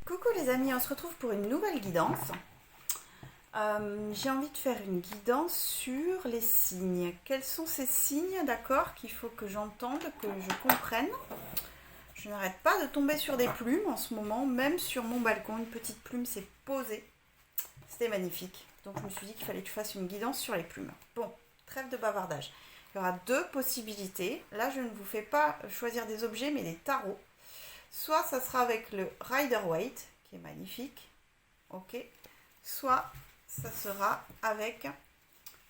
Coucou les amis, on se retrouve pour une nouvelle guidance. J'ai envie de faire une guidance sur les signes. Quels sont ces signes, d'accord, qu'il faut que j'entende, que je comprenne. Je n'arrête pas de tomber sur des plumes en ce moment, même sur mon balcon, une petite plume s'est posée. C'était magnifique. Donc je me suis dit qu'il fallait que je fasse une guidance sur les plumes. Bon, trêve de bavardage. Il y aura deux possibilités. Là, je ne vous fais pas choisir des objets, mais des tarots. Soit ça sera avec le Rider-Waite, qui est magnifique, ok. Soit ça sera avec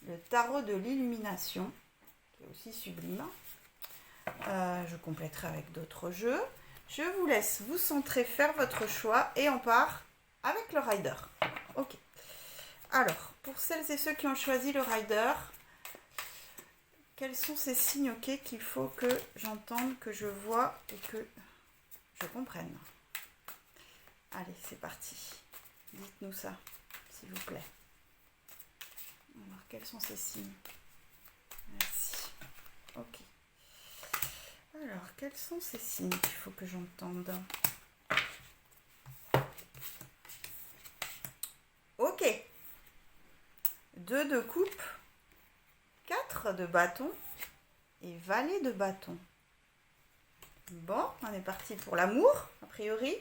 le tarot de l'illumination, qui est aussi sublime. Je compléterai avec d'autres jeux. Je vous laisse vous centrer, faire votre choix, et on part avec le Rider. Ok. Alors, pour celles et ceux qui ont choisi le Rider, quels sont ces signes, ok, qu'il faut que j'entende, que je vois et que je comprenne. Allez, c'est parti. Dites-nous ça, s'il vous plaît. Alors, quels sont ces signes? Merci. Ok. Alors, quels sont ces signes qu'il faut que j'entende? Ok. 2 de coupe, 4 de bâton et valet de bâton. Bon, on est parti pour l'amour, a priori.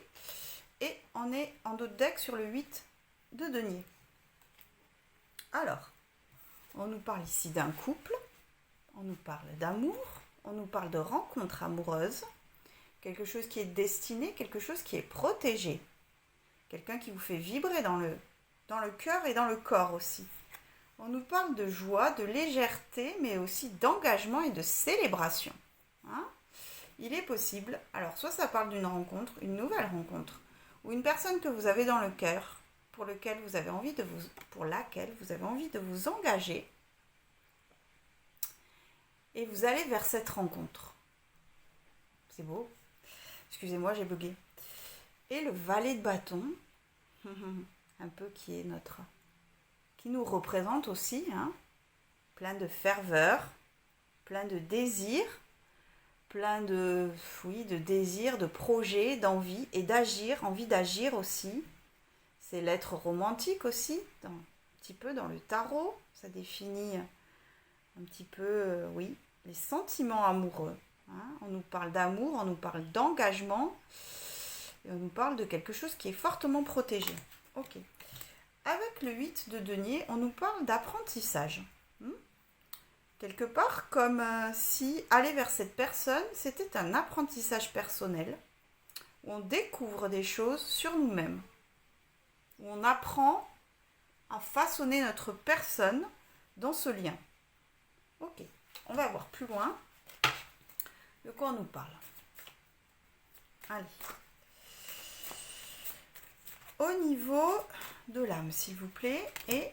Et on est en dos de deck sur le 8 de denier. Alors, on nous parle ici d'un couple, on nous parle d'amour, on nous parle de rencontre amoureuse, quelque chose qui est destiné, quelque chose qui est protégé, quelqu'un qui vous fait vibrer dans le cœur et dans le corps aussi. On nous parle de joie, de légèreté, mais aussi d'engagement et de célébration. Hein? Il est possible, alors soit ça parle d'une rencontre, une nouvelle rencontre, ou une personne que vous avez dans le cœur, pour laquelle vous avez envie de vous engager, et vous allez vers cette rencontre. C'est beau. Excusez-moi, j'ai bugué. Et le valet de bâton, un peu qui nous représente aussi, hein, plein de ferveur, plein de désir, plein de désirs, de projets, d'envie et d'agir, envie d'agir aussi. C'est l'être romantique aussi, un petit peu dans le tarot. Ça définit un petit peu, les sentiments amoureux. Hein. On nous parle d'amour, on nous parle d'engagement, et on nous parle de quelque chose qui est fortement protégé. Ok. Avec le 8 de denier, on nous parle d'apprentissage. Quelque part, comme si aller vers cette personne, c'était un apprentissage personnel, où on découvre des choses sur nous-mêmes, où on apprend à façonner notre personne dans ce lien. Ok, on va voir plus loin de quoi on nous parle. Allez. Au niveau de l'âme, s'il vous plaît, et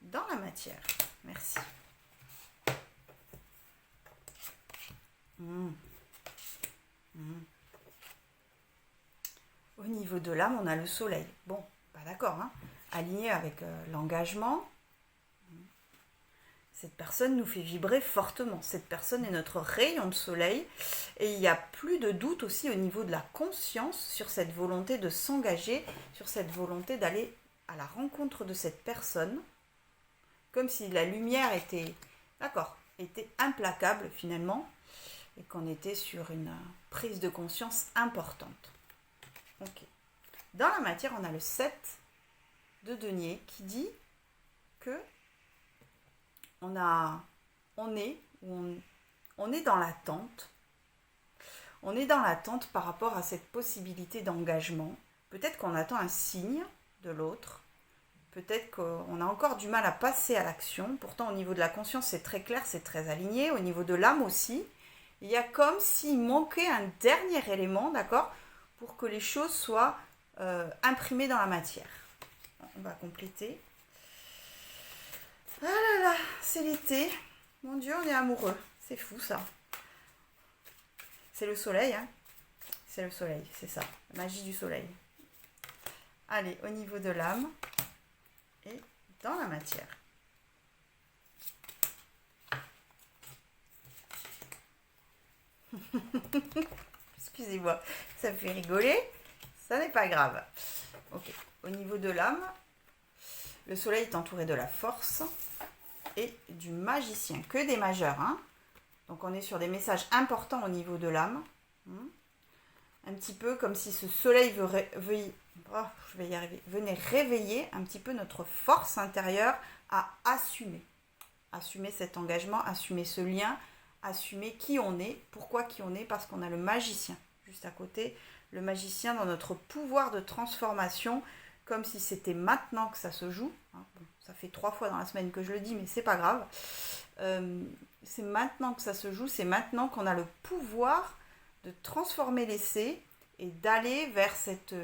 dans la matière. Merci. Au niveau de l'âme, on a le soleil. Bon, pas d'accord, hein. Aligné avec l'engagement. Cette personne nous fait vibrer fortement. Cette personne est notre rayon de soleil. Et il n'y a plus de doute aussi au niveau de la conscience sur cette volonté de s'engager, sur cette volonté d'aller à la rencontre de cette personne. Comme si la lumière était implacable finalement. Et qu'on était sur une prise de conscience importante. Ok. Dans la matière, on a le 7 de denier qui dit que on est dans l'attente. On est dans l'attente par rapport à cette possibilité d'engagement. Peut-être qu'on attend un signe de l'autre. Peut-être qu'on a encore du mal à passer à l'action. Pourtant, au niveau de la conscience, c'est très clair, c'est très aligné. Au niveau de l'âme aussi, il y a comme s'il manquait un dernier élément, d'accord, pour que les choses soient imprimées dans la matière. On va compléter. Ah là là, c'est l'été. Mon Dieu, on est amoureux. C'est fou ça. C'est le soleil, hein. C'est le soleil, c'est ça. La magie du soleil. Allez, au niveau de l'âme et dans la matière. Excusez-moi, ça me fait rigoler. ça n'est pas grave. Ok, au niveau de l'âme, le soleil est entouré de la force et du magicien, que des majeurs. Hein. Donc on est sur des messages importants au niveau de l'âme. Un petit peu comme si ce soleil venait réveiller un petit peu notre force intérieure à assumer. Assumer cet engagement, assumer ce lien, assumer qui on est. Pourquoi qui on est? Parce qu'on a le magicien juste à côté. Le magicien dans notre pouvoir de transformation, comme si c'était maintenant que ça se joue. Bon, ça fait 3 fois dans la semaine que je le dis, mais c'est pas grave. C'est maintenant que ça se joue, c'est maintenant qu'on a le pouvoir de transformer l'essai et d'aller vers cette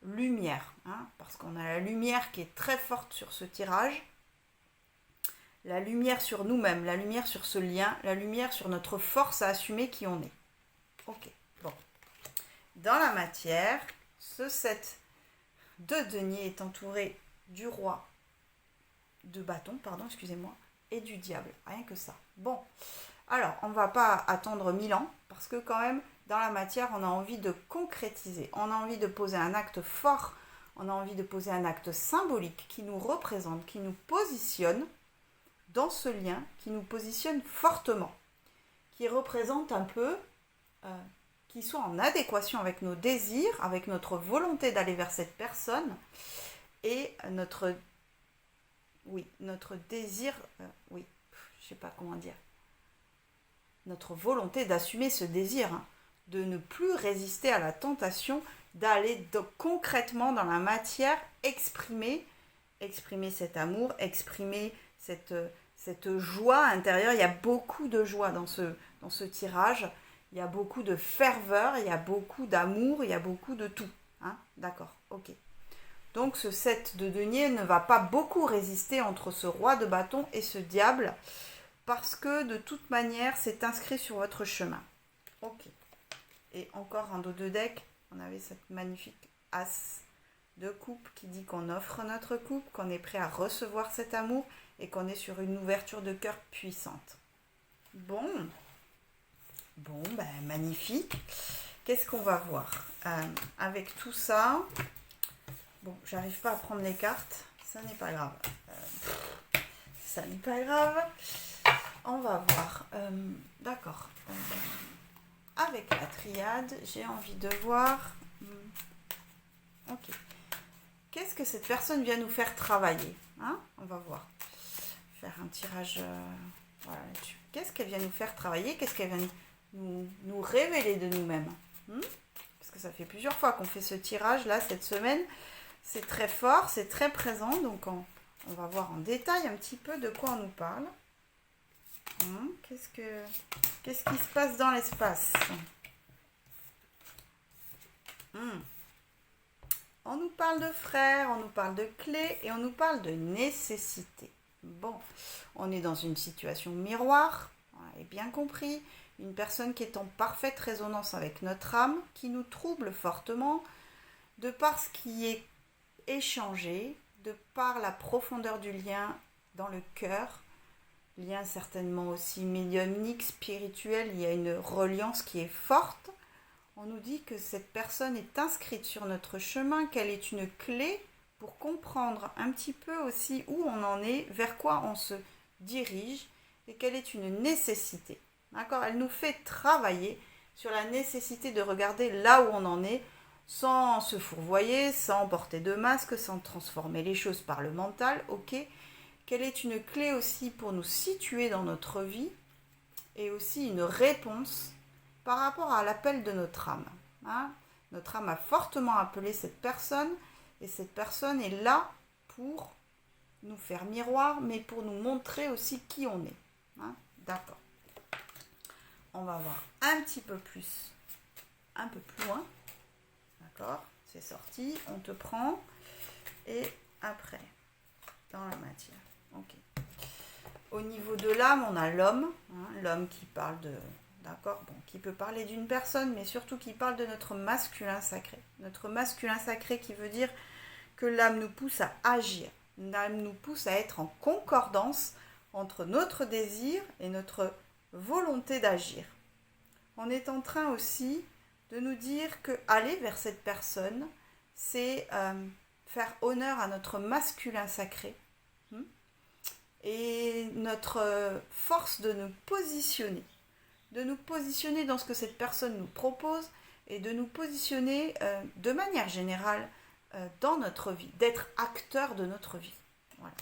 lumière. Parce qu'on a la lumière qui est très forte sur ce tirage. La lumière sur nous-mêmes, la lumière sur ce lien, la lumière sur notre force à assumer qui on est. Ok, bon. Dans la matière, ce 7 de denier est entouré du roi de bâton, et du diable. Rien que ça. Bon, alors, on ne va pas attendre 1000 ans, parce que quand même, dans la matière, on a envie de concrétiser. On a envie de poser un acte fort, on a envie de poser un acte symbolique qui nous représente, qui nous positionne dans ce lien, qui nous positionne fortement, qui représente un peu, qui soit en adéquation avec nos désirs, avec notre volonté d'aller vers cette personne et notre désir, je sais pas comment dire, notre volonté d'assumer ce désir, de ne plus résister à la tentation d'aller concrètement dans la matière exprimer cet amour, exprimer cette joie intérieure. Il y a beaucoup de joie dans ce tirage, il y a beaucoup de ferveur, il y a beaucoup d'amour, il y a beaucoup de tout. D'accord, ok. Donc ce 7 de denier ne va pas beaucoup résister entre ce roi de bâton et ce diable, parce que de toute manière, c'est inscrit sur votre chemin. Ok. Et encore en dos de deck, on avait cette magnifique as de coupe qui dit qu'on offre notre coupe, qu'on est prêt à recevoir cet amour et qu'on est sur une ouverture de cœur puissante. Bon, magnifique. Qu'est-ce qu'on va voir avec tout ça? Bon, j'arrive pas à prendre les cartes, ça n'est pas grave. On va voir. D'accord. Avec la triade, j'ai envie de voir. Ok. Qu'est-ce que cette personne vient nous faire travailler? On va voir. Faire un tirage là-dessus. Qu'est-ce qu'elle vient nous faire travailler? Qu'est-ce qu'elle vient nous révéler de nous-mêmes? Parce que ça fait plusieurs fois qu'on fait ce tirage là cette semaine. C'est très fort, c'est très présent, donc on va voir en détail un petit peu de quoi on nous parle. Qu'est-ce qui se passe dans l'espace? On nous parle de frères, on nous parle de clés et on nous parle de nécessité. Bon, on est dans une situation miroir, on a bien compris, une personne qui est en parfaite résonance avec notre âme, qui nous trouble fortement, de par ce qui est échangé, de par la profondeur du lien dans le cœur, lien certainement aussi médiumnique, spirituel, il y a une reliance qui est forte. On nous dit que cette personne est inscrite sur notre chemin, qu'elle est une clé pour comprendre un petit peu aussi où on en est, vers quoi on se dirige et qu'elle est une nécessité. D'accord ? Elle nous fait travailler sur la nécessité de regarder là où on en est, sans se fourvoyer, sans porter de masque, sans transformer les choses par le mental, ok ? Qu'elle est une clé aussi pour nous situer dans notre vie et aussi une réponse par rapport à l'appel de notre âme. Notre âme a fortement appelé cette personne et cette personne est là pour nous faire miroir, mais pour nous montrer aussi qui on est. D'accord. On va voir un petit peu plus, un peu plus loin. D'accord, c'est sorti, on te prend. Et après, dans la matière. Ok. Au niveau de l'âme, on a l'homme. L'homme qui parle de... D'accord, qui peut parler d'une personne, mais surtout qui parle de notre masculin sacré. Notre masculin sacré qui veut dire que l'âme nous pousse à agir. L'âme nous pousse à être en concordance entre notre désir et notre volonté d'agir. On est en train aussi de nous dire que aller vers cette personne, c'est faire honneur à notre masculin sacré et notre force de nous positionner dans ce que cette personne nous propose et de nous positionner de manière générale dans notre vie, d'être acteur de notre vie. Voilà.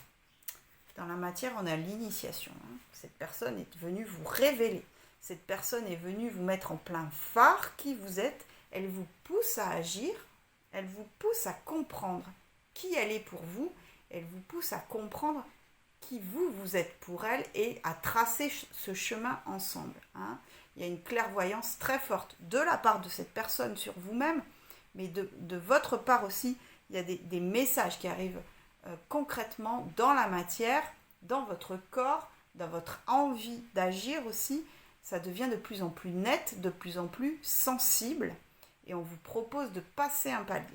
Dans la matière, on a l'initiation. Cette personne est venue vous révéler. Cette personne est venue vous mettre en plein phare qui vous êtes. Elle vous pousse à agir. Elle vous pousse à comprendre qui elle est pour vous. Elle vous pousse à comprendre qui vous êtes pour elle et à tracer ce chemin ensemble. Il y a une clairvoyance très forte de la part de cette personne sur vous-même, mais de votre part aussi, il y a des messages qui arrivent concrètement dans la matière, dans votre corps, dans votre envie d'agir aussi. Ça devient de plus en plus net, de plus en plus sensible, et on vous propose de passer un palier.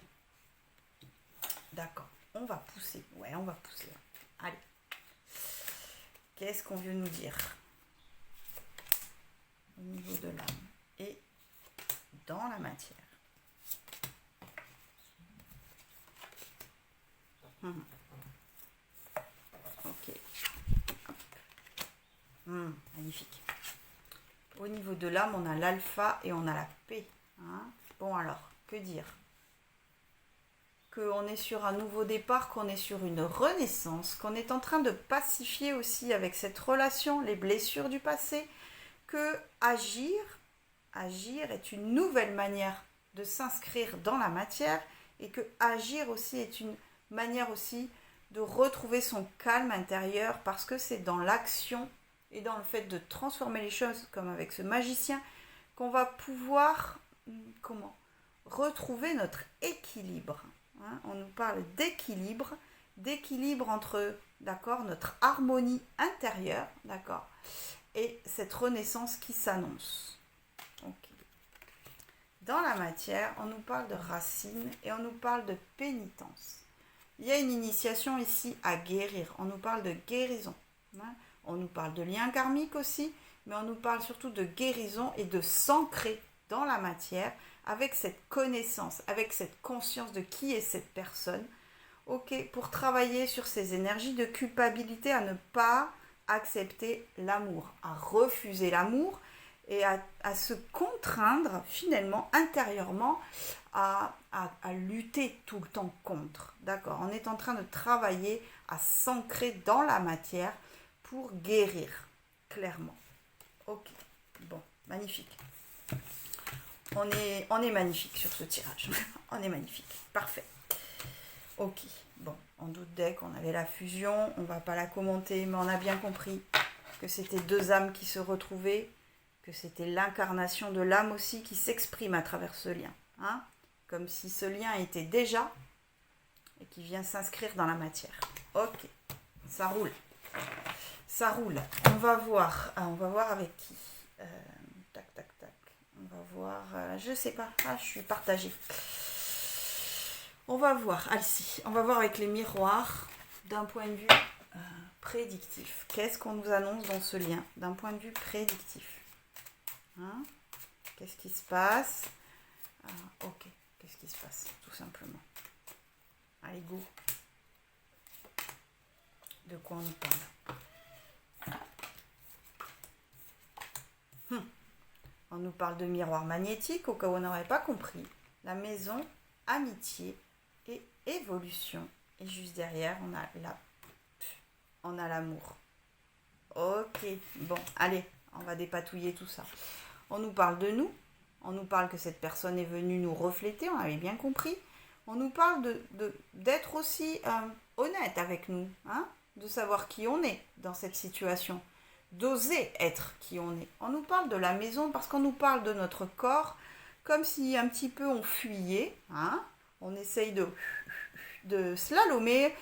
D'accord, on va pousser. Ouais, on va pousser. Allez. Qu'est-ce qu'on veut nous dire au niveau de l'âme et dans la matière? Ok. Magnifique. Au niveau de l'âme, on a l'alpha et on a la paix. Bon alors, que dire? Qu'on est sur un nouveau départ, qu'on est sur une renaissance, qu'on est en train de pacifier aussi avec cette relation les blessures du passé, que agir est une nouvelle manière de s'inscrire dans la matière et que agir aussi est une manière aussi de retrouver son calme intérieur parce que c'est dans l'action et dans le fait de transformer les choses comme avec ce magicien qu'on va pouvoir retrouver notre équilibre. On nous parle d'équilibre entre, d'accord, notre harmonie intérieure, d'accord, et cette renaissance qui s'annonce. Okay. Dans la matière, on nous parle de racines et on nous parle de pénitence. Il y a une initiation ici à guérir. On nous parle de guérison. On nous parle de lien karmique aussi, mais on nous parle surtout de guérison et de s'ancrer dans la matière avec cette connaissance, avec cette conscience de qui est cette personne, pour travailler sur ces énergies de culpabilité à ne pas accepter l'amour, à refuser l'amour et à se contraindre finalement intérieurement à lutter tout le temps contre. D'accord, on est en train de travailler à s'ancrer dans la matière pour guérir, clairement. Ok, bon, magnifique. On est magnifique sur ce tirage. On est magnifique. Parfait. Ok. Bon, on doutait qu'on avait la fusion. On ne va pas la commenter, mais on a bien compris que c'était deux âmes qui se retrouvaient, que c'était l'incarnation de l'âme aussi qui s'exprime à travers ce lien. Comme si ce lien était déjà et qui vient s'inscrire dans la matière. Ok. Ça roule. Ça roule. On va voir avec qui. Tac, tac, tac. On va voir, je sais pas, je suis partagée. On va voir, Alcie, on va voir avec les miroirs d'un point de vue prédictif. Qu'est-ce qu'on nous annonce dans ce lien d'un point de vue prédictif? Qu'est-ce qui se passe? Ok, qu'est-ce qui se passe, tout simplement. Allez, go. De quoi on nous parle? On nous parle de miroir magnétique, au cas où on n'aurait pas compris. La maison, amitié et évolution. Et juste derrière, on a l'amour. Ok, bon, allez, on va dépatouiller tout ça. On nous parle de nous. On nous parle que cette personne est venue nous refléter, on avait bien compris. On nous parle d'être aussi honnête avec nous, de savoir qui on est dans cette situation. D'oser être qui on est. On nous parle de la maison parce qu'on nous parle de notre corps comme si un petit peu on fuyait. On essaye de slalomer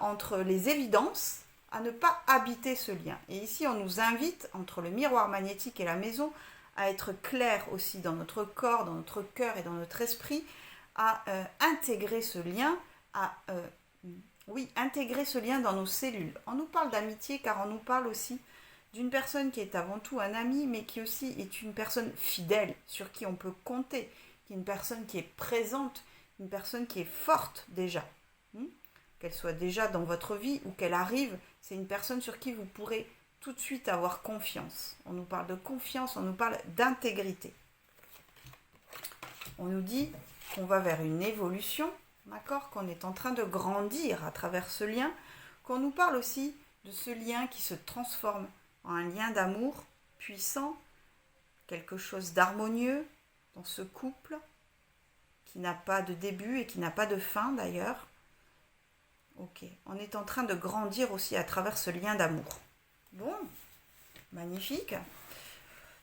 entre les évidences à ne pas habiter ce lien. Et ici, on nous invite, entre le miroir magnétique et la maison, à être clair aussi dans notre corps, dans notre cœur et dans notre esprit, à intégrer ce lien, intégrer ce lien dans nos cellules. On nous parle d'amitié car on nous parle aussi d'une personne qui est avant tout un ami, mais qui aussi est une personne fidèle, sur qui on peut compter, qui est une personne qui est présente, une personne qui est forte déjà. Qu'elle soit déjà dans votre vie ou qu'elle arrive, c'est une personne sur qui vous pourrez tout de suite avoir confiance. On nous parle de confiance, on nous parle d'intégrité. On nous dit qu'on va vers une évolution, d'accord, qu'on est en train de grandir à travers ce lien, qu'on nous parle aussi de ce lien qui se transforme en un lien d'amour puissant, quelque chose d'harmonieux dans ce couple qui n'a pas de début et qui n'a pas de fin d'ailleurs. Ok, on est en train de grandir aussi à travers ce lien d'amour. Bon, magnifique.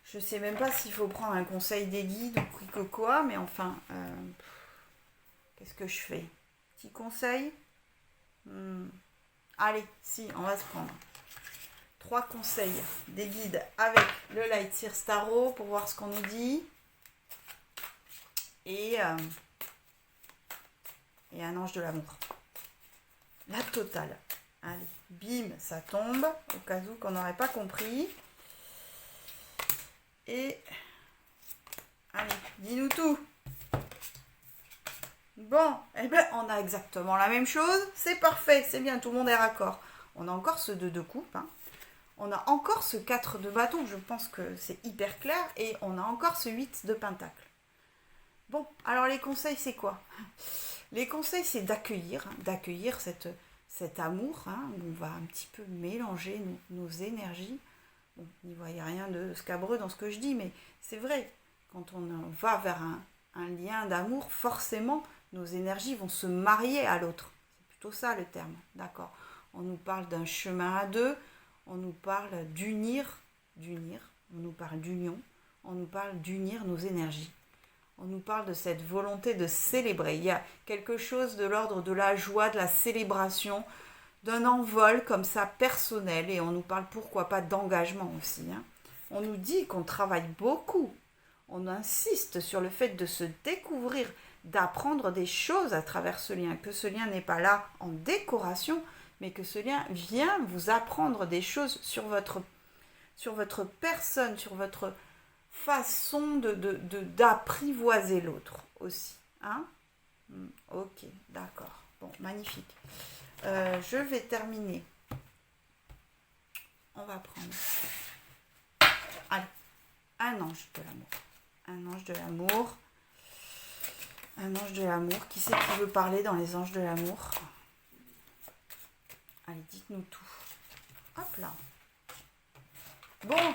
Je ne sais même pas s'il faut prendre un conseil des guides ou quoi, mais enfin, qu'est-ce que je fais? Petit conseil? Allez, si, on va se prendre 3 conseils des guides avec le Light Seers Tarot pour voir ce qu'on nous dit. Et un ange de l'amour. La totale. Allez, bim, ça tombe, au cas où qu'on n'aurait pas compris. Et allez, dis-nous tout. Bon, eh bien, on a exactement la même chose. C'est parfait, c'est bien, tout le monde est raccord. On a encore ce 2 de coupe. On a encore ce 4 de bâton, je pense que c'est hyper clair. Et on a encore ce 8 de pentacle. Bon, alors les conseils, c'est quoi? Les conseils, c'est d'accueillir cet amour, où on va un petit peu mélanger nos énergies. Bon, n'y voyez rien de scabreux dans ce que je dis, mais c'est vrai, quand on va vers un lien d'amour, forcément, nos énergies vont se marier à l'autre. C'est plutôt ça le terme, d'accord? On nous parle d'un chemin à deux, on nous parle d'unir, on nous parle d'union, on nous parle d'unir nos énergies. On nous parle de cette volonté de célébrer. Il y a quelque chose de l'ordre de la joie, de la célébration, d'un envol comme ça personnel. Et on nous parle pourquoi pas d'engagement aussi. On nous dit qu'on travaille beaucoup. On insiste sur le fait de se découvrir, d'apprendre des choses à travers ce lien. Que ce lien n'est pas là en décoration, mais que ce lien vient vous apprendre des choses sur votre personne, sur votre façon d'apprivoiser l'autre aussi. Ok, d'accord. Bon, magnifique. Je vais terminer. On va prendre un ange de l'amour. Un ange de l'amour. Un ange de l'amour. Qui c'est qui veut parler dans les anges de l'amour? Allez, dites-nous tout. Hop là. Bon.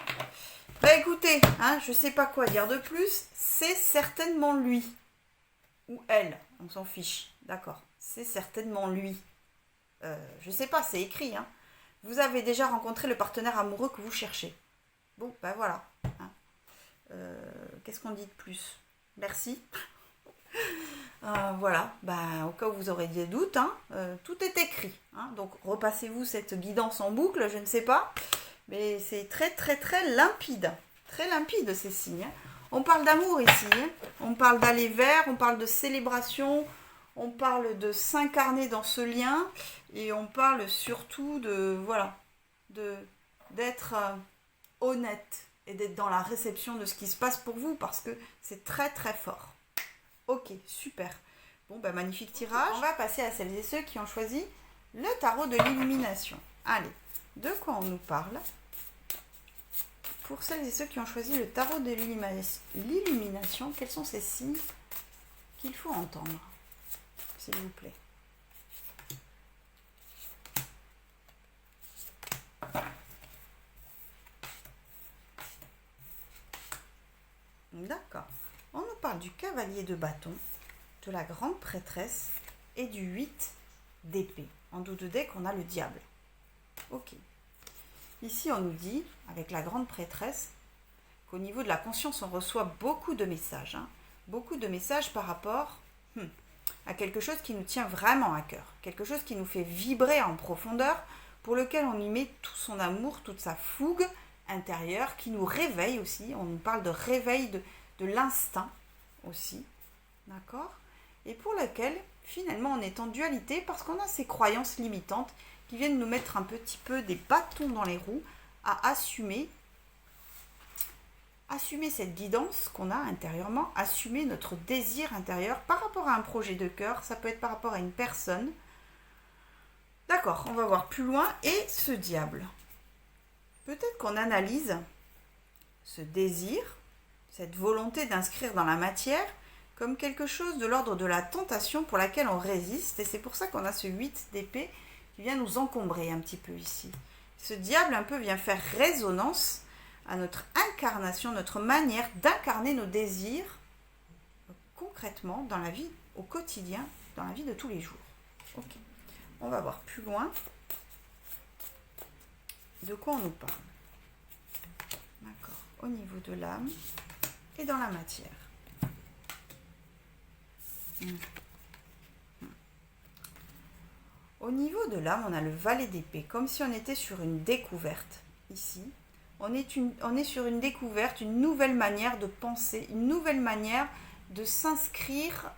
Bah écoutez, je sais pas quoi dire de plus, c'est certainement lui. Ou elle, on s'en fiche, d'accord. C'est certainement lui. Je sais pas, c'est écrit. Vous avez déjà rencontré le partenaire amoureux que vous cherchez. Bon, ben voilà. Qu'est-ce qu'on dit de plus? Merci. Voilà, au cas où vous aurez des doutes, tout est écrit. Donc repassez-vous cette guidance en boucle, je ne sais pas. Mais c'est très très très limpide ces signes. On parle d'amour ici, on parle d'aller vers, on parle de célébration, on parle de s'incarner dans ce lien et on parle surtout d'être honnête et d'être dans la réception de ce qui se passe pour vous parce que c'est très très fort. Ok, super. Bon, magnifique tirage. On va passer à celles et ceux qui ont choisi le tarot de l'illumination. Allez, de quoi on nous parle? Pour celles et ceux qui ont choisi le tarot de l'illumination, quels sont ces signes qu'il faut entendre, s'il vous plaît? D'accord. On nous parle du cavalier de bâton, de la grande prêtresse et du 8 d'épée. En dos de deck, on a le diable. Ok. Ici, on nous dit, avec la grande prêtresse, qu'au niveau de la conscience, on reçoit beaucoup de messages. Beaucoup de messages par rapport à quelque chose qui nous tient vraiment à cœur. Quelque chose qui nous fait vibrer en profondeur, pour lequel on y met tout son amour, toute sa fougue intérieure, qui nous réveille aussi. On nous parle de réveil de l'instinct aussi. D'accord? Et pour lequel, finalement, on est en dualité parce qu'on a ces croyances limitantes qui viennent nous mettre un petit peu des bâtons dans les roues à assumer assumer cette guidance qu'on a intérieurement, assumer notre désir intérieur par rapport à un projet de cœur, ça peut être par rapport à une personne. D'accord, on va voir plus loin. Et ce diable, peut-être qu'on analyse ce désir, cette volonté d'inscrire dans la matière, comme quelque chose de l'ordre de la tentation pour laquelle on résiste. Et c'est pour ça qu'on a ce 8 d'épée qui vient nous encombrer un petit peu ici. Ce diable un peu vient faire résonance à notre incarnation, notre manière d'incarner nos désirs concrètement dans la vie, au quotidien, dans la vie de tous les jours. Ok, on va voir plus loin de quoi on nous parle. D'accord, au niveau de l'âme et dans la matière. Au niveau de l'âme, on a le valet d'épée, comme si on était sur une découverte. Ici, on est sur une découverte, une nouvelle manière de penser, une nouvelle manière de s'inscrire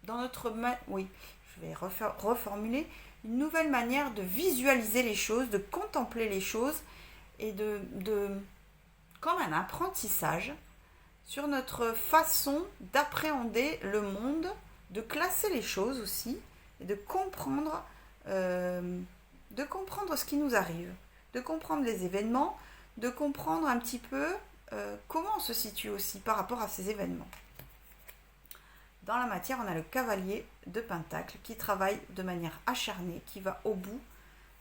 dans notre... Oui, je vais reformuler. Une nouvelle manière de visualiser les choses, de contempler les choses et comme un apprentissage sur notre façon d'appréhender le monde, de classer les choses aussi, et de comprendre ce qui nous arrive, de comprendre les événements, de comprendre un petit peu comment on se situe aussi par rapport à ces événements. Dans la matière, on a le cavalier de Pentacle qui travaille de manière acharnée, qui va au bout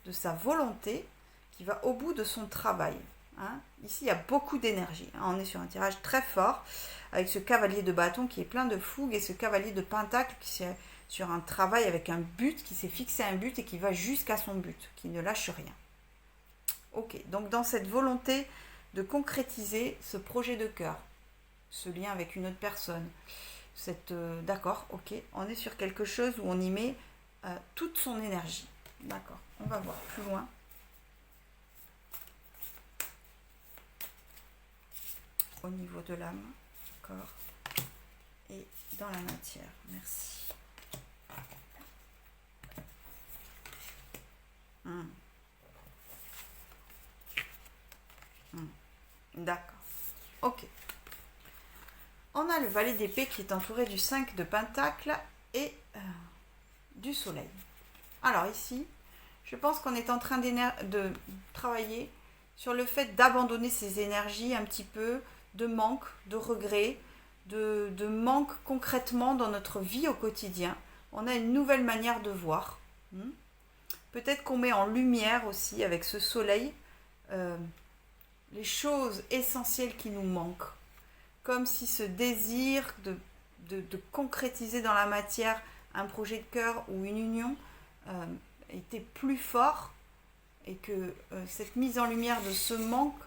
de sa volonté, qui va au bout de son travail. Ici, il y a beaucoup d'énergie. On est sur un tirage très fort avec ce cavalier de bâton qui est plein de fougue et ce cavalier de pentacle qui est sur un travail avec un but, qui s'est fixé un but et qui va jusqu'à son but, qui ne lâche rien. Ok, donc dans cette volonté de concrétiser ce projet de cœur, ce lien avec une autre personne, d'accord, ok, on est sur quelque chose où on y met toute son énergie. D'accord, on va voir plus loin. Au niveau de l'âme, corps et dans la matière. Merci. D'accord. Ok. On a le valet d'épée qui est entouré du 5 de pentacle et du soleil. Alors ici, je pense qu'on est en train de travailler sur le fait d'abandonner ces énergies un petit peu de manque, de regret, de manque concrètement dans notre vie au quotidien. On a une nouvelle manière de voir. Peut-être qu'on met en lumière aussi avec ce soleil les choses essentielles qui nous manquent. Comme si ce désir de concrétiser dans la matière un projet de cœur ou une union était plus fort et que cette mise en lumière de ce manque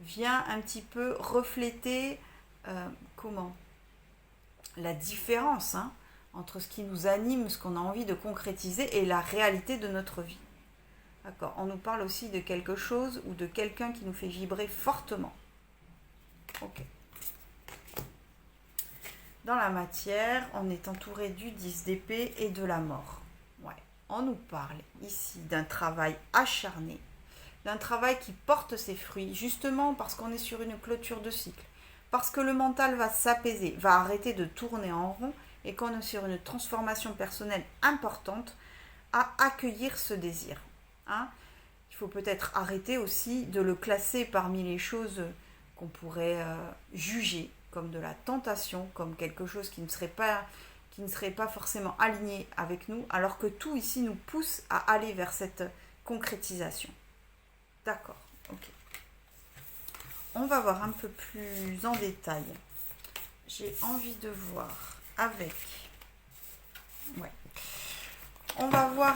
vient un petit peu refléter la différence entre ce qui nous anime, ce qu'on a envie de concrétiser et la réalité de notre vie. D'accord. On nous parle aussi de quelque chose ou de quelqu'un qui nous fait vibrer fortement. Ok. Dans la matière, on est entouré du 10 d'épée et de la mort. Ouais. On nous parle ici d'un travail acharné, d'un travail qui porte ses fruits, justement parce qu'on est sur une clôture de cycle, parce que le mental va s'apaiser, va arrêter de tourner en rond et qu'on est sur une transformation personnelle importante à accueillir ce désir. Il faut peut-être arrêter aussi de le classer parmi les choses qu'on pourrait juger comme de la tentation, comme quelque chose qui ne serait pas forcément aligné avec nous, alors que tout ici nous pousse à aller vers cette concrétisation. D'accord, ok. On va voir un peu plus en détail. J'ai envie de voir avec... Ouais. On va voir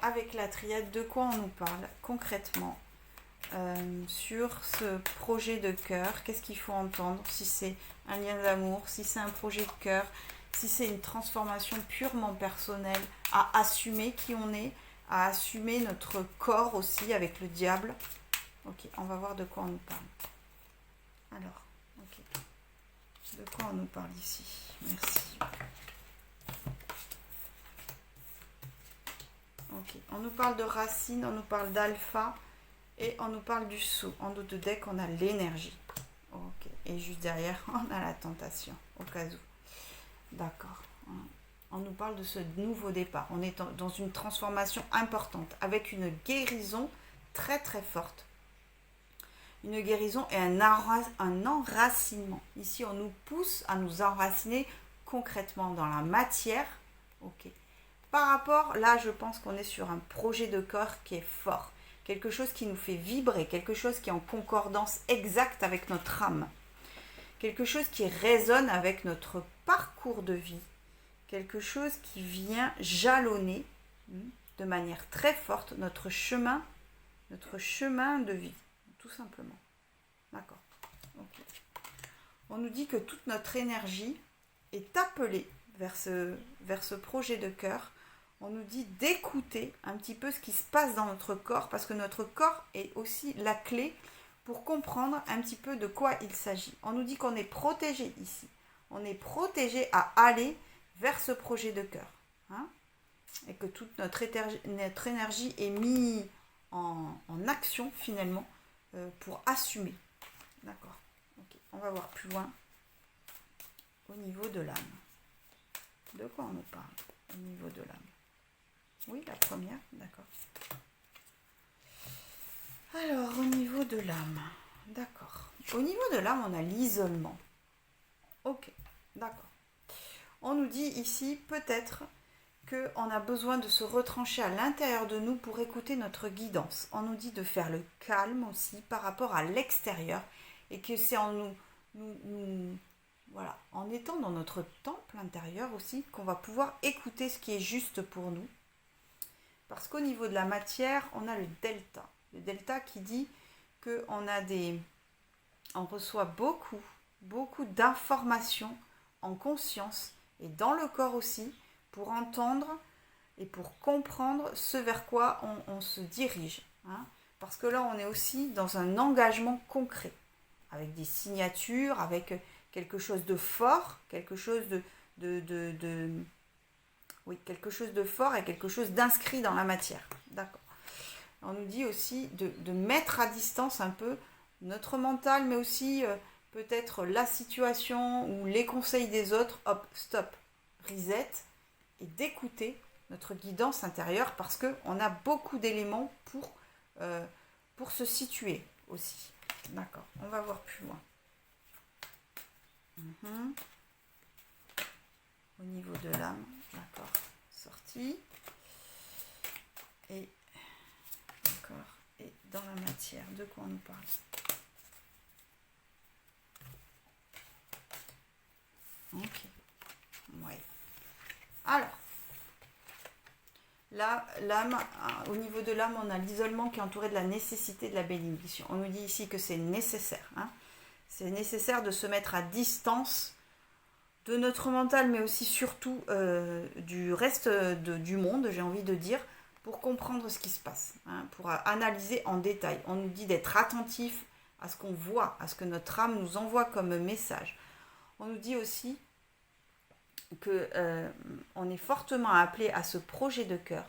avec la triade de quoi on nous parle concrètement sur ce projet de cœur. Qu'est-ce qu'il faut entendre? Si c'est un lien d'amour, si c'est un projet de cœur, si c'est une transformation purement personnelle, à assumer qui on est, à assumer notre corps aussi avec le diable. Ok, on va voir de quoi on nous parle. Alors, ok. De quoi on nous parle ici? Merci. Ok, on nous parle de racines, on nous parle d'alpha Et on nous parle du sceau. En dos de deck, on a l'énergie. Ok. Et juste derrière, on a la tentation, au cas où. D'accord. On nous parle de ce nouveau départ. On est dans une transformation importante, avec une guérison très très forte. Une guérison et un enracinement. Ici, on nous pousse à nous enraciner concrètement dans la matière. Ok. Par rapport, là, je pense qu'on est sur un projet de corps qui est fort. Quelque chose qui nous fait vibrer, quelque chose qui est en concordance exacte avec notre âme. Quelque chose qui résonne avec notre parcours de vie. Quelque chose qui vient jalonner de manière très forte notre chemin de vie, tout simplement. D'accord. Okay. On nous dit que toute notre énergie est appelée vers ce projet de cœur. On nous dit d'écouter un petit peu ce qui se passe dans notre corps, parce que notre corps est aussi la clé pour comprendre un petit peu de quoi il s'agit. On nous dit qu'on est protégé ici. On est protégé à aller vers ce projet de cœur. Et que toute notre énergie est mise en action finalement pour assumer. D'accord. Okay. On va voir plus loin au niveau de l'âme. De quoi on nous parle au niveau de l'âme? Oui, la première, d'accord. Alors, au niveau de l'âme, d'accord. Au niveau de l'âme, on a l'isolement. Ok, d'accord. On nous dit ici, peut-être, qu'on a besoin de se retrancher à l'intérieur de nous pour écouter notre guidance. On nous dit de faire le calme aussi par rapport à l'extérieur et que c'est en voilà, en étant dans notre temple intérieur aussi qu'on va pouvoir écouter ce qui est juste pour nous. Parce qu'au niveau de la matière, on a le delta. Le delta qui dit on reçoit beaucoup d'informations en conscience et dans le corps aussi pour entendre et pour comprendre ce vers quoi on se dirige. Parce que là, on est aussi dans un engagement concret, avec des signatures, avec quelque chose de fort, quelque chose quelque chose de fort et quelque chose d'inscrit dans la matière. D'accord. On nous dit aussi de mettre à distance un peu notre mental, mais aussi peut-être la situation ou les conseils des autres. Hop, stop, reset, et d'écouter notre guidance intérieure parce qu'on a beaucoup d'éléments pour se situer aussi. D'accord, on va voir plus loin. Au niveau de l'âme, d'accord, sorti. Et d'accord, et dans la matière, de quoi on nous parle? Ok, ouais. Alors, là, l'âme, au niveau de l'âme, on a l'isolement qui est entouré de la nécessité de la bénédiction. On nous dit ici que c'est nécessaire. C'est nécessaire de se mettre à distance de notre mental, mais aussi surtout du reste du monde, j'ai envie de dire, pour comprendre ce qui se passe, pour analyser en détail. On nous dit d'être attentif à ce qu'on voit, à ce que notre âme nous envoie comme message. On nous dit aussi qu'on est fortement appelé à ce projet de cœur,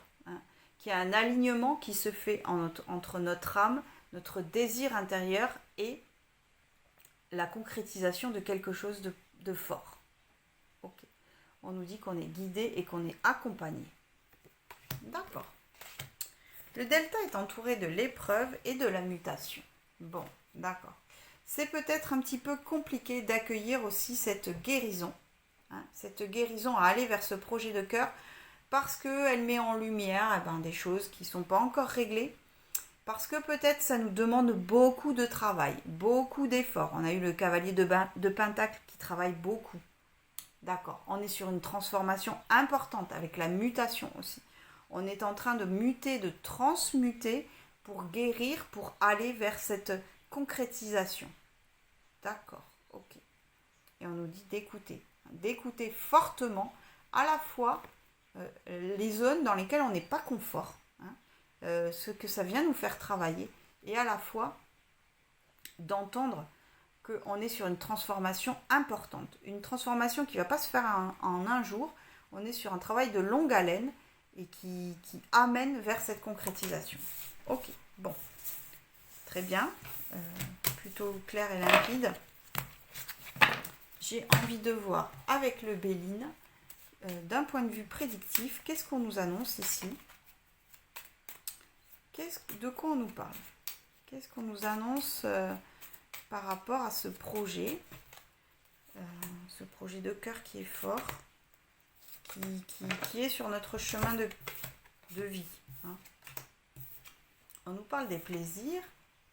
qu'il y a un alignement qui se fait entre notre âme, notre désir intérieur et la concrétisation de quelque chose de fort. Ok. On nous dit qu'on est guidé et qu'on est accompagné. D'accord. Le delta est entouré de l'épreuve et de la mutation. Bon, d'accord. C'est peut-être un petit peu compliqué d'accueillir aussi cette guérison à aller vers ce projet de cœur parce qu'elle met en lumière des choses qui ne sont pas encore réglées, parce que peut-être ça nous demande beaucoup de travail, beaucoup d'efforts. On a eu le cavalier de Pentacle qui travaille beaucoup. D'accord, on est sur une transformation importante avec la mutation aussi. On est en train de muter, de transmuter pour guérir, pour aller vers cette concrétisation. D'accord, ok. Et on nous dit d'écouter fortement à la fois les zones dans lesquelles on n'est pas confort, ce que ça vient nous faire travailler, et à la fois d'entendre qu'on est sur une transformation importante, une transformation qui ne va pas se faire en un jour. On est sur un travail de longue haleine et qui amène vers cette concrétisation. Ok, bon. très bien, plutôt clair et limpide. J'ai envie de voir avec le Béline, d'un point de vue prédictif, qu'est-ce qu'on nous annonce ici? De quoi on nous parle? Qu'est-ce qu'on nous annonce par rapport à ce projet de cœur qui est fort, qui est sur notre chemin de vie, hein. On nous parle des plaisirs,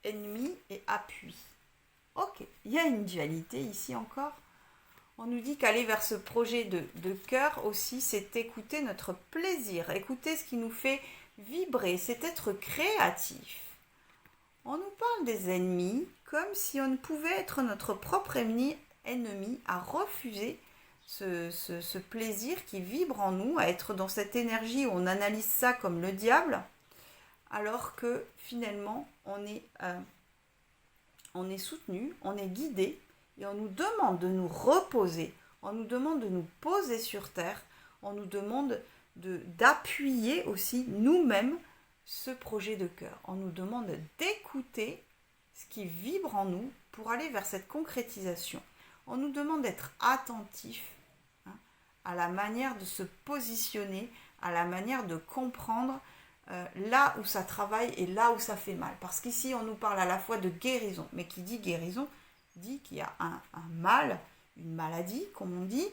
ennemis et appui. Ok, il y a une dualité ici encore. On nous dit qu'aller vers ce projet de cœur aussi, c'est écouter notre plaisir, écouter ce qui nous fait vibrer, c'est être créatif. On nous parle des ennemis comme si on ne pouvait être notre propre ennemi à refuser ce plaisir qui vibre en nous, à être dans cette énergie où on analyse ça comme le diable, alors que finalement on est soutenu, on est guidé et on nous demande de nous reposer, on nous demande de nous poser sur terre, on nous demande d'appuyer aussi nous-mêmes ce projet de cœur. On nous demande d'écouter ce qui vibre en nous pour aller vers cette concrétisation. On nous demande d'être attentif, hein, à la manière de se positionner, à la manière de comprendre là où ça travaille et là où ça fait mal. Parce qu'ici, on nous parle à la fois de guérison, mais qui dit guérison, dit qu'il y a un mal, une maladie, comme on dit,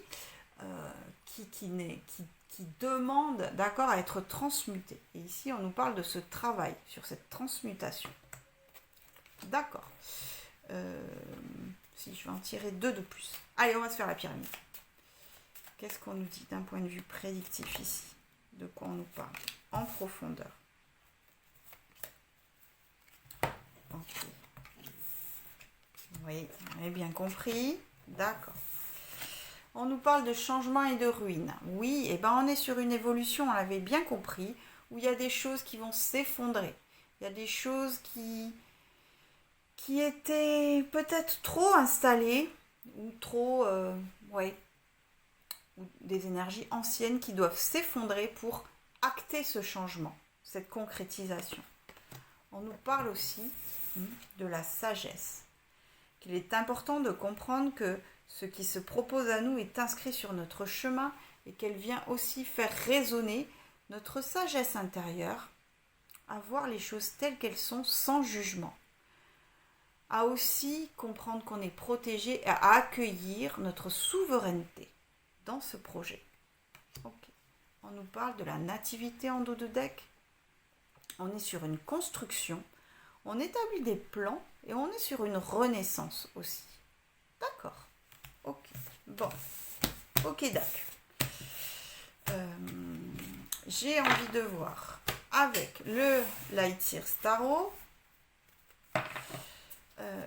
qui demande, d'accord, à être transmuté. Et ici, on nous parle de ce travail sur cette transmutation. D'accord. Si je vais en tirer 2 de plus. Allez, on va se faire la pyramide. Qu'est-ce qu'on nous dit d'un point de vue prédictif ici? De quoi on nous parle en profondeur? Ok. Oui, on avait bien compris. D'accord. On nous parle de changement et de ruine. Oui, et ben on est sur une évolution, on l'avait bien compris, où il y a des choses qui vont s'effondrer. Il y a des choses qui étaient peut-être trop installées, ou trop, ou des énergies anciennes qui doivent s'effondrer pour acter ce changement, cette concrétisation. On nous parle aussi de la sagesse, qu'il est important de comprendre que ce qui se propose à nous est inscrit sur notre chemin et qu'elle vient aussi faire résonner notre sagesse intérieure, à voir les choses telles qu'elles sont sans jugement, à aussi comprendre qu'on est protégé et à accueillir notre souveraineté dans ce projet. Okay. On nous parle de la nativité en dos de deck. On est sur une construction, on établit des plans et on est sur une renaissance aussi. D'accord. Ok. Bon. Ok, d'accord. J'ai envie de voir avec le Light Year Tarot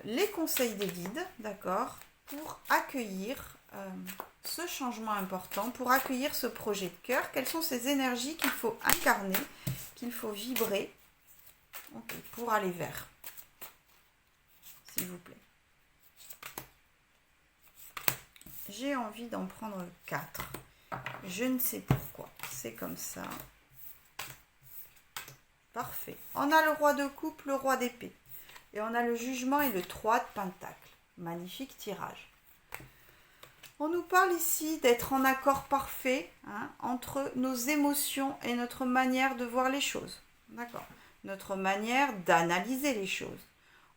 les conseils des guides, d'accord, pour accueillir ce changement important, pour accueillir ce projet de cœur. Quelles sont ces énergies qu'il faut incarner, qu'il faut vibrer, okay, pour aller vers, s'il vous plaît. J'ai envie d'en prendre 4. Je ne sais pourquoi. C'est comme ça. Parfait. On a le roi de coupe, le roi d'épée. Et on a le jugement et le 3 de pentacle. Magnifique tirage. On nous parle ici d'être en accord parfait, hein, entre nos émotions et notre manière de voir les choses. D'accord. Notre manière d'analyser les choses.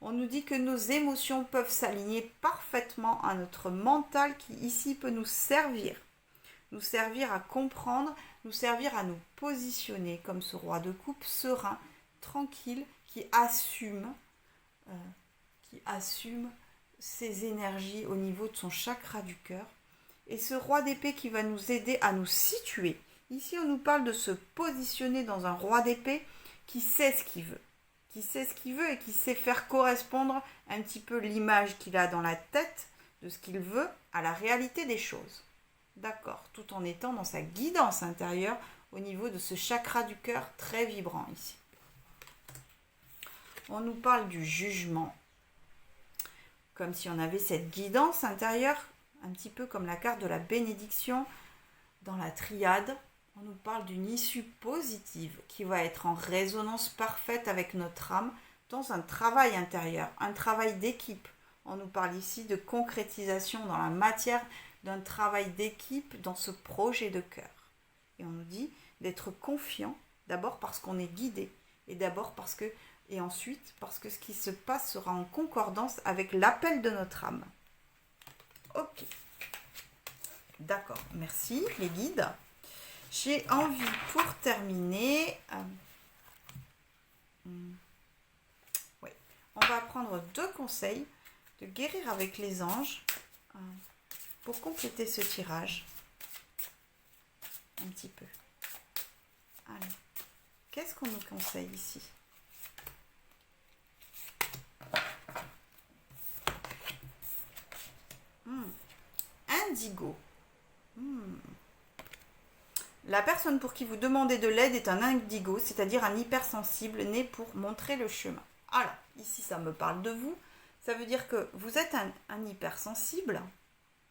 On nous dit que nos émotions peuvent s'aligner parfaitement à notre mental qui ici peut nous servir à comprendre, nous servir à nous positionner comme ce roi de coupe serein, tranquille, qui assume ses énergies au niveau de son chakra du cœur. Et ce roi d'épée qui va nous aider à nous situer. Ici, on nous parle de se positionner dans un roi d'épée qui sait ce qu'il veut. Et qui sait faire correspondre un petit peu l'image qu'il a dans la tête de ce qu'il veut à la réalité des choses. D'accord, tout en étant dans sa guidance intérieure au niveau de ce chakra du cœur très vibrant ici. On nous parle du jugement, comme si on avait cette guidance intérieure, un petit peu comme la carte de la bénédiction dans la triade. On nous parle d'une issue positive qui va être en résonance parfaite avec notre âme dans un travail intérieur, un travail d'équipe. On nous parle ici de concrétisation dans la matière d'un travail d'équipe dans ce projet de cœur. Et on nous dit d'être confiant, d'abord parce qu'on est guidé, et ensuite parce que ce qui se passe sera en concordance avec l'appel de notre âme. Ok. D'accord, merci les guides. J'ai envie pour terminer... oui, on va prendre 2 conseils de guérir avec les anges pour compléter ce tirage. Un petit peu. Allez, qu'est-ce qu'on nous conseille ici ? Indigo. La personne pour qui vous demandez de l'aide est un indigo, c'est-à-dire un hypersensible né pour montrer le chemin. Alors, ici ça me parle de vous. Ça veut dire que vous êtes un hypersensible,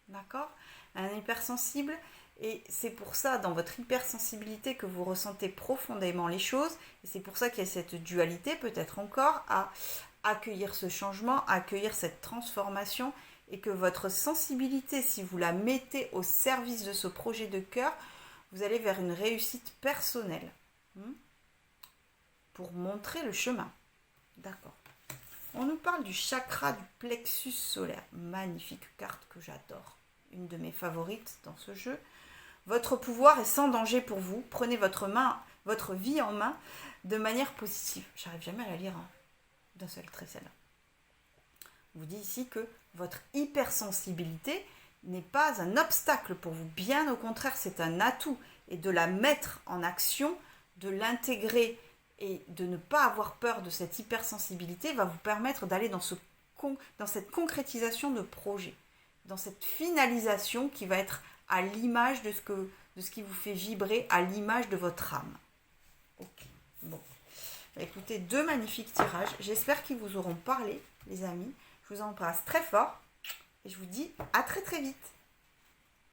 d'accord ? Un hypersensible, et c'est pour ça, dans votre hypersensibilité, que vous ressentez profondément les choses, et c'est pour ça qu'il y a cette dualité, peut-être encore, à accueillir ce changement, à accueillir cette transformation, et que votre sensibilité, si vous la mettez au service de ce projet de cœur, vous allez vers une réussite personnelle, pour montrer le chemin. D'accord. On nous parle du chakra du plexus solaire. Magnifique carte que j'adore. Une de mes favorites dans ce jeu. Votre pouvoir est sans danger pour vous. Prenez votre vie en main de manière positive. J'arrive jamais à la lire d'un seul trait, celle-là. On vous dit ici que votre hypersensibilité n'est pas un obstacle pour vous. Bien au contraire, c'est un atout. Et de la mettre en action, de l'intégrer et de ne pas avoir peur de cette hypersensibilité va vous permettre d'aller dans cette concrétisation de projet, dans cette finalisation qui va être à l'image de ce qui vous fait vibrer, à l'image de votre âme. Ok, bon. Écoutez, 2 magnifiques tirages. J'espère qu'ils vous auront parlé, les amis. Je vous embrasse très fort et je vous dis à très très vite.